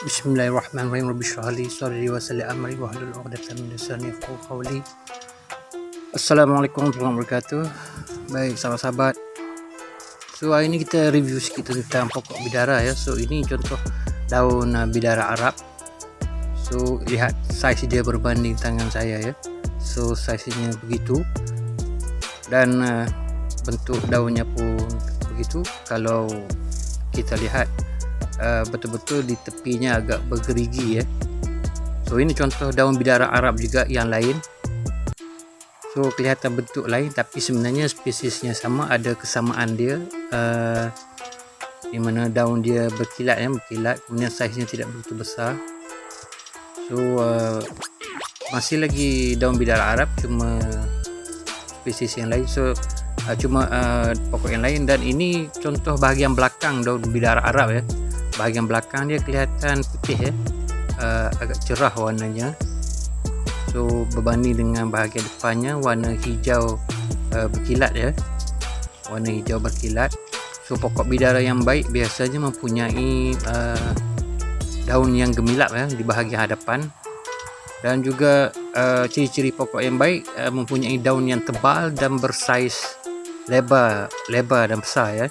Bismillahirrahmanirrahim. Rabbi shrah li sadri wa yassir li amri wahlul 'uqdatam min lisani yafqahu qawli. Assalamualaikum warahmatullahi wabarakatuh. Baik, sahabat-sahabat. So, hari ini kita review sikit tentang pokok bidara ya. So, ini contoh daun bidara Arab. So, lihat saiz dia berbanding tangan saya ya. So, saiznya begitu. Dan bentuk daunnya pun begitu. Kalau kita lihat betul-betul di tepinya agak bergerigi ya. So ini contoh daun bidara Arab juga yang lain. So kelihatan bentuk lain tapi sebenarnya spesiesnya sama, ada kesamaan dia, di mana daun dia berkilat ya, berkilat, kemudian saiznya tidak begitu besar. So masih lagi daun bidara Arab, cuma spesies yang lain. So cuma pokok yang lain. Dan ini contoh bahagian belakang daun bidara Arab ya. Bahagian belakang dia kelihatan putih ya, agak cerah warnanya. So berbanding dengan bahagian depannya warna hijau berkilat ya, warna hijau berkilat. So pokok bidara yang baik biasanya mempunyai daun yang gemilap ya di bahagian hadapan. Dan juga ciri-ciri pokok yang baik mempunyai daun yang tebal dan bersaiz lebar dan besar ya.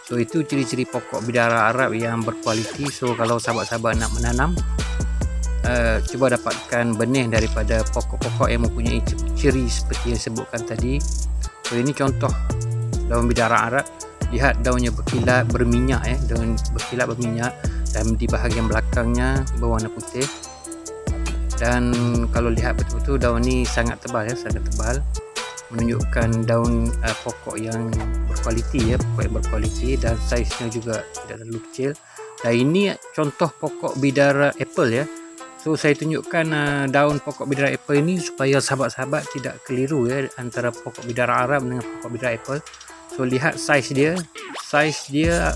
So itu ciri-ciri pokok bidara Arab yang berkualiti. So kalau sahabat-sahabat nak menanam, cuba dapatkan benih daripada pokok-pokok yang mempunyai ciri seperti yang sebutkan tadi. So ini contoh daun bidara Arab. Lihat daunnya berkilat, berminyak ya, daun berkilat berminyak, dan di bahagian belakangnya berwarna putih. Dan kalau lihat betul-betul daun ni sangat tebal ya, sangat tebal, menunjukkan daun pokok yang berkualiti ya, pokok yang berkualiti, dan saiznya juga tidak terlalu kecil. Dan ini contoh pokok bidara apple ya. So saya tunjukkan daun pokok bidara apple ini supaya sahabat-sahabat tidak keliru ya antara pokok bidara Arab dengan pokok bidara apple. So lihat saiz dia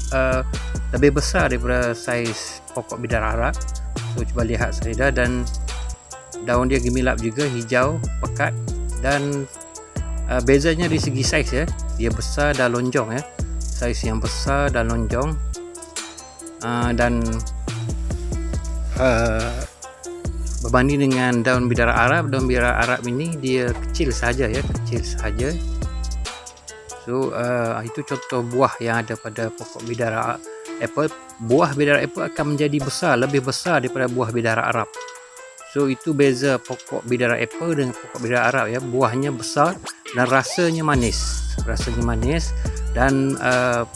lebih besar daripada saiz pokok bidara Arab. So cuba lihat saya dan daun dia gemilap juga, hijau pekat, dan bezanya di segi saiz ya, dia besar dan lonjong ya, saiz yang besar dan lonjong. Dan berbanding dengan daun bidara Arab ini dia kecil saja ya, kecil saja. So itu contoh buah yang ada pada pokok bidara apple. Buah bidara apple akan menjadi besar, lebih besar daripada buah bidara Arab. So itu beza pokok bidara apple dengan pokok bidara Arab ya. Buahnya besar dan rasanya manis, dan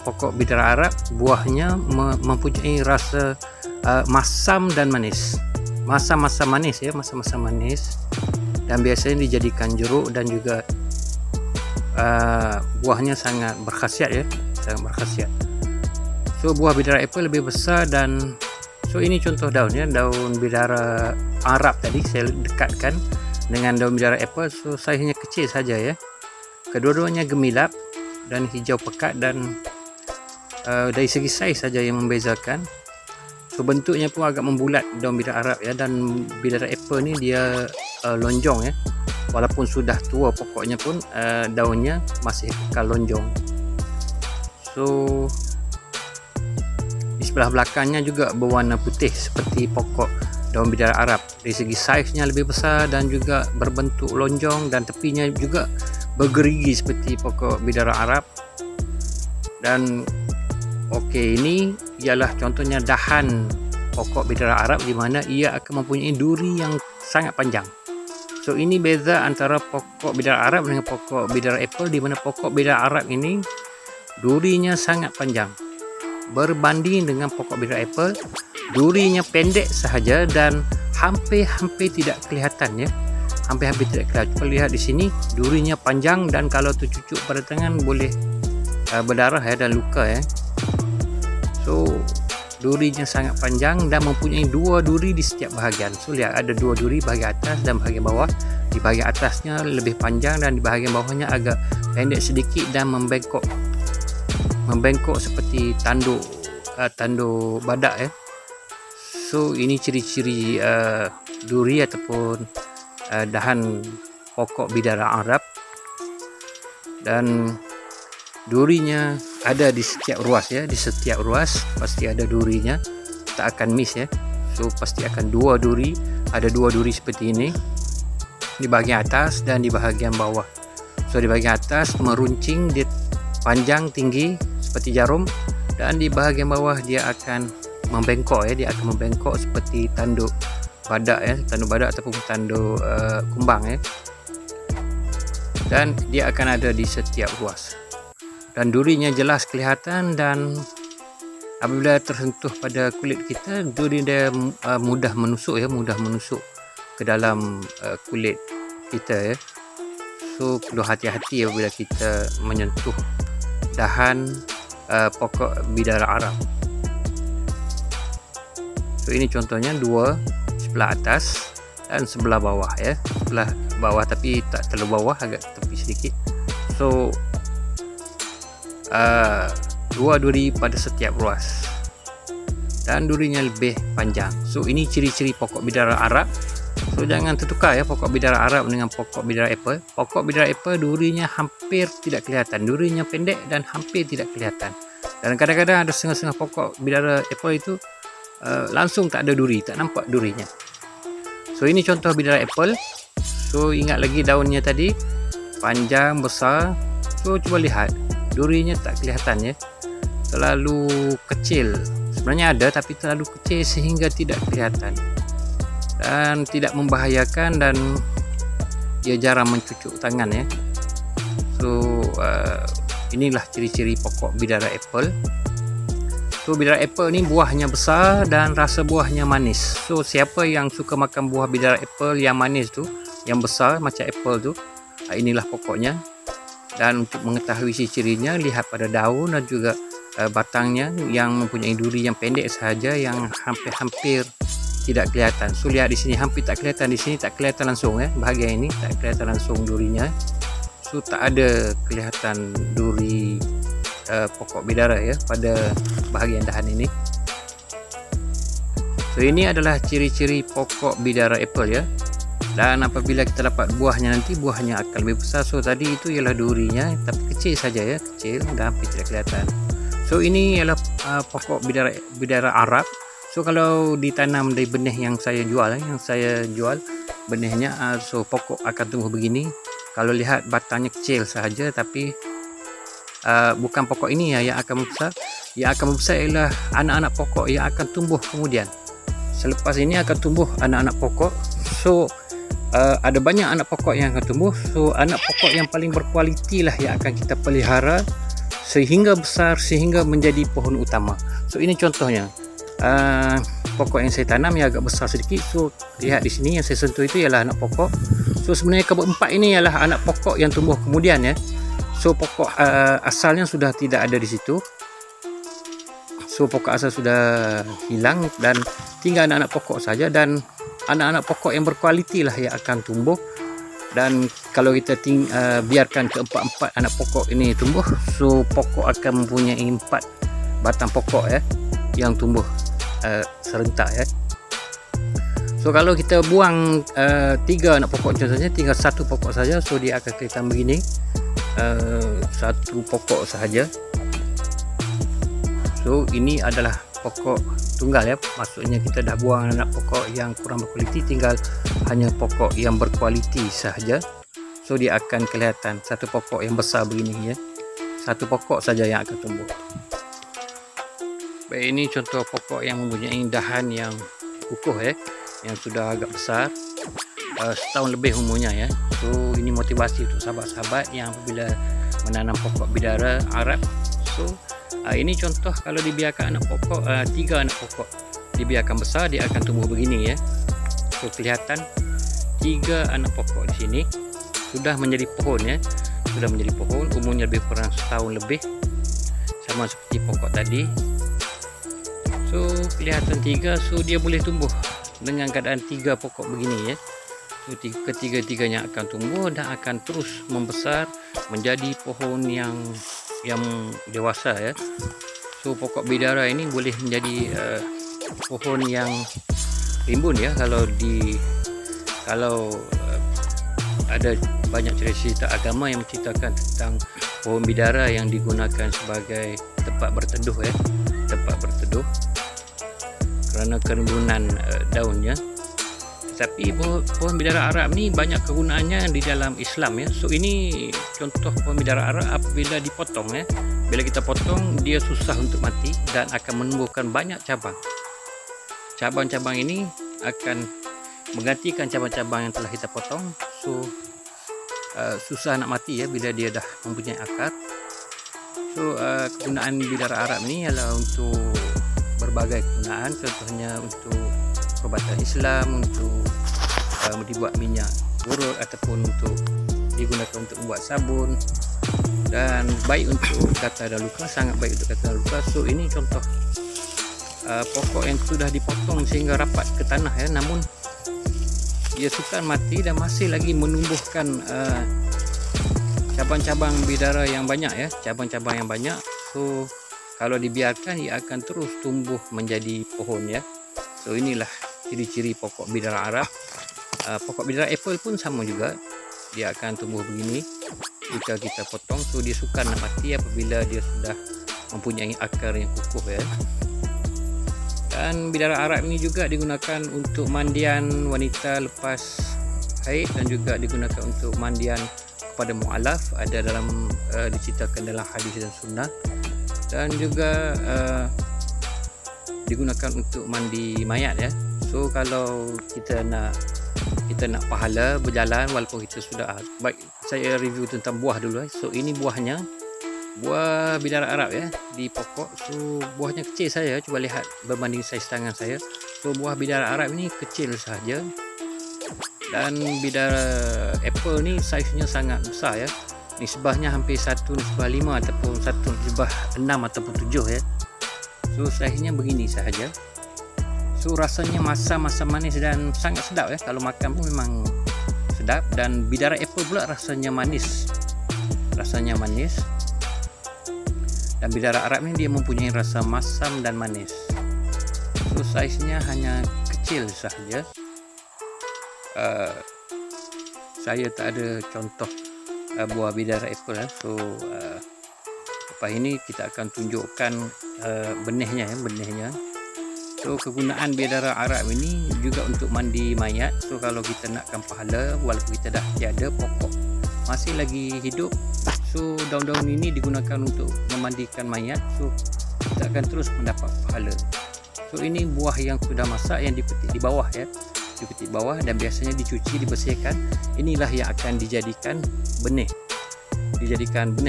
pokok bidara Arab buahnya mempunyai rasa masam dan manis, masa-masa manis ya, masa-masa manis, dan biasanya dijadikan jeruk. Dan juga buahnya sangat berkhasiat ya, sangat berkhasiat. So buah bidara apple lebih besar. Dan so ini contoh daun ya, daun bidara Arab tadi saya dekatkan dengan daun bidara apple. So saiznya kecil saja ya, kedua-duanya gemilap dan hijau pekat, dan dari segi saiz saja yang membezakan. So bentuknya pun agak membulat daun bidara Arab ya, dan bidara apple ni dia lonjong ya, walaupun sudah tua pokoknya pun daunnya masih kekal lonjong. So di sebelah belakangnya juga berwarna putih seperti pokok daun bidara Arab. Dari segi saiznya lebih besar dan juga berbentuk lonjong, dan tepinya juga bergerigi seperti pokok bidara Arab. Dan okey, ini ialah contohnya dahan pokok bidara Arab di mana ia akan mempunyai duri yang sangat panjang. So ini beza antara pokok bidara Arab dengan pokok bidara apple, di mana pokok bidara Arab ini durinya sangat panjang berbanding dengan pokok bidara apple. Durinya pendek sahaja dan hampir tidak kelihatan ya, hampir tidak kelihatan. Cuba lihat di sini, durinya panjang, dan kalau tercucuk pada tangan boleh berdarah ya dan luka ya. So durinya sangat panjang dan mempunyai dua duri di setiap bahagian. So lihat, ada dua duri, bahagian atas dan bahagian bawah. Di bahagian atasnya lebih panjang dan di bahagian bawahnya agak pendek sedikit dan membengkok seperti tanduk badak ya. So ini ciri-ciri duri ataupun dahan pokok bidara Arab. Dan durinya ada di setiap ruas ya, di setiap ruas pasti ada durinya. tak akan miss ya. So pasti akan dua duri, ada dua duri seperti ini di bahagian atas dan di bahagian bawah. So di bahagian atas meruncing, dia panjang tinggi seperti jarum, dan di bahagian bawah dia akan membengkok ya, dia akan membengkok seperti tanduk badak ya, tanduk badak ataupun tanduk kumbang ya. Dan dia akan ada di setiap ruas. Dan durinya jelas kelihatan, dan apabila tersentuh pada kulit kita, duri dia mudah menusuk ya, mudah menusuk ke dalam kulit kita ya. So perlu hati-hati apabila kita menyentuh dahan pokok bidara Arab. So ini contohnya dua, sebelah atas dan sebelah bawah ya, sebelah bawah tapi tak terlalu bawah, agak tepi sedikit. So dua duri pada setiap ruas dan durinya lebih panjang. So ini ciri-ciri pokok bidara Arab. So jangan tertukar ya pokok bidara Arab dengan pokok bidara apple. Pokok bidara apple durinya hampir tidak kelihatan, durinya pendek dan hampir tidak kelihatan. Dan kadang-kadang ada setengah-setengah pokok bidara apple itu langsung tak ada duri, tak nampak durinya. So ini contoh bidara apple. So ingat lagi daunnya tadi panjang besar. So cuba lihat, durinya tak kelihatan ya, terlalu kecil. Sebenarnya ada tapi terlalu kecil sehingga tidak kelihatan dan tidak membahayakan, dan dia jarang mencucuk tangan ya. So inilah ciri-ciri pokok bidara apple. So bidara apple ni buahnya besar dan rasa buahnya manis. So siapa yang suka makan buah bidara apple yang manis tu, yang besar macam apple tu, inilah pokoknya. Dan untuk mengetahui ciri-cirinya, lihat pada daun dan juga batangnya yang mempunyai duri yang pendek sahaja, yang hampir-hampir tidak kelihatan. So lihat di sini hampir tak kelihatan, di sini tak kelihatan langsung ya, bahagian ini tak kelihatan langsung durinya. So tak ada kelihatan duri pokok bidara ya pada bahagian dahan ini. So ini adalah ciri-ciri pokok bidara apple ya. Dan apabila kita dapat buahnya, nanti buahnya akan lebih besar. So tadi itu ialah durinya, tapi kecil saja ya, kecil dan hampir tidak kelihatan. So ini ialah pokok bidara Arab. So kalau ditanam dari benih yang saya jual, benihnya, so pokok akan tumbuh begini. Kalau lihat batangnya kecil sahaja, tapi bukan pokok ini ya yang akan membesar. Yang akan membesar ialah anak-anak pokok yang akan tumbuh kemudian. Selepas ini akan tumbuh anak-anak pokok. So ada banyak anak pokok yang akan tumbuh. So anak pokok yang paling berkualiti lah yang akan kita pelihara sehingga besar, sehingga menjadi pohon utama. So ini contohnya pokok yang saya tanam yang agak besar sedikit. So lihat di sini yang saya sentuh itu ialah anak pokok. So sebenarnya keempat ini ialah anak pokok yang tumbuh kemudian ya. So pokok asalnya sudah tidak ada di situ. So pokok asal sudah hilang dan tinggal anak-anak pokok saja, dan anak-anak pokok yang berkualiti lah yang akan tumbuh. Dan kalau kita biarkan keempat-empat anak pokok ini tumbuh, so pokok akan mempunyai 4 batang pokok ya yang tumbuh serentak ya. So kalau kita buang 3 anak pokok contohnya, tinggal 1 pokok saja, so dia akan kelihatan begini, 1 pokok sahaja. So ini adalah pokok tunggal ya, maksudnya kita dah buang anak pokok yang kurang berkualiti, tinggal hanya pokok yang berkualiti sahaja. So dia akan kelihatan 1 pokok yang besar begini ya, 1 pokok saja yang akan tumbuh. Baik, ini contoh pokok yang mempunyai dahan yang kukuh ya, yang sudah agak besar, setahun lebih umurnya ya. So ini motivasi untuk sahabat-sahabat yang apabila menanam pokok bidara Arab. So ini contoh kalau dibiarkan anak pokok, 3 anak pokok dibiarkan besar, dia akan tumbuh begini ya. So kelihatan 3 anak pokok di sini sudah menjadi pohon ya, sudah menjadi pohon, umurnya lebih kurang setahun lebih, sama seperti pokok tadi. So kelihatan 3, so dia boleh tumbuh dengan keadaan 3 pokok begini ya. So ketiga-tiganya akan tumbuh dan akan terus membesar menjadi pohon yang dewasa ya. So pokok bidara ini boleh menjadi pohon yang rimbun ya. Kalau ada banyak cerita agama yang menceritakan tentang pohon bidara yang digunakan sebagai tempat berteduh ya, tempat berteduh. kerana kerimbunan daunnya. Tetapi pohon bidara Arab ni banyak kegunaannya di dalam Islam ya. So ini contoh pohon bidara Arab apabila dipotong ya. Bila kita potong, dia susah untuk mati dan akan menumbuhkan banyak cabang. Cabang-cabang ini akan menggantikan cabang-cabang yang telah kita potong. So susah nak mati ya bila dia dah mempunyai akar. So kegunaan bidara Arab ni ialah untuk berbagai kegunaan, contohnya untuk perubatan Islam, untuk dibuat minyak urut ataupun untuk digunakan untuk membuat sabun, dan baik untuk kata dan luka, sangat baik untuk kata dan luka. So ini contoh pokok yang sudah dipotong sehingga rapat ke tanah ya, namun ia sukar mati dan masih lagi menumbuhkan cabang-cabang bidara yang banyak ya, cabang-cabang yang banyak. So kalau dibiarkan ia akan terus tumbuh menjadi pohon ya. So inilah ciri-ciri pokok bidara Arab. Pokok bidara apple pun sama juga, dia akan tumbuh begini jika kita potong. So dia sukar nak mati apabila dia sudah mempunyai akar yang kukuh ya. Dan bidara Arab ini juga digunakan untuk mandian wanita lepas haid dan juga digunakan untuk mandian kepada mu'alaf, ada dalam diceritakan dalam hadis dan sunnah, dan juga digunakan untuk mandi mayat ya. So kalau kita nak pahala berjalan walaupun kita sudah baik, saya review tentang buah dulu. So ini buahnya, buah bidara Arab ya, di pokok. So buahnya kecil saja, cuba lihat berbanding saiz tangan saya. So buah bidara Arab ini kecil saja, dan bidara apple ni saiznya sangat besar ya. Nisbahnya hampir 1:5 ataupun 1:6 ataupun 7 ya. So saiznya begini sahaja. So rasanya masam manis dan sangat sedap ya. Kalau makan pun memang sedap. Dan bidara apple pula rasanya manis. Dan bidara Arab ni dia mempunyai rasa masam dan manis. So saiznya hanya kecil sahaja. Saya tak ada contoh buah bidara apple ya. So lepas ini kita akan tunjukkan benihnya ya, benihnya. So kegunaan bidara Arab ini juga untuk mandi mayat. So kalau kita nakkan pahala walaupun kita dah tiada, pokok masih lagi hidup, so daun-daun ini digunakan untuk memandikan mayat. So kita akan terus mendapat pahala. So ini buah yang sudah masak yang dipetik di bawah ya, dipetik bawah dan biasanya dicuci, dibersihkan. Inilah yang akan dijadikan benih,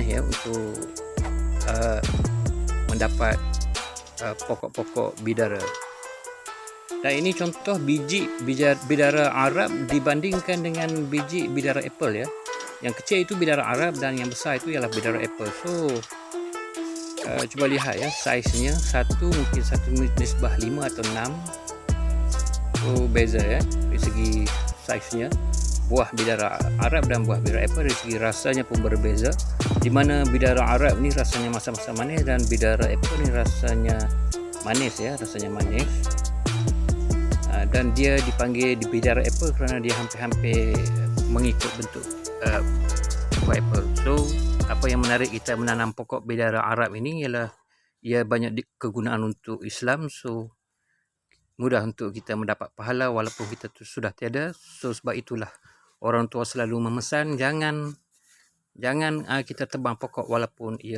ya untuk mendapat pokok-pokok bidara. Dan ini contoh biji bidara Arab dibandingkan dengan biji bidara apple ya. Yang kecil itu bidara Arab dan yang besar itu ialah bidara apple. So cuba lihat ya saiznya, mungkin 1:5 atau 6. So beza ya dari segi saiznya. Buah bidara Arab dan buah bidara apple dari segi rasanya pun berbeza. Di mana bidara Arab ni rasanya masam-masam manis dan bidara apple ni rasanya manis ya, rasanya manis. Dan dia dipanggil di bidara apple kerana dia hampir-hampir mengikut bentuk buah apple. So apa yang menarik kita menanam pokok bidara Arab ini ialah ia banyak kegunaan untuk Islam. So mudah untuk kita mendapat pahala walaupun kita sudah tiada. So sebab itulah orang tua selalu memesan jangan kita tebang pokok walaupun ia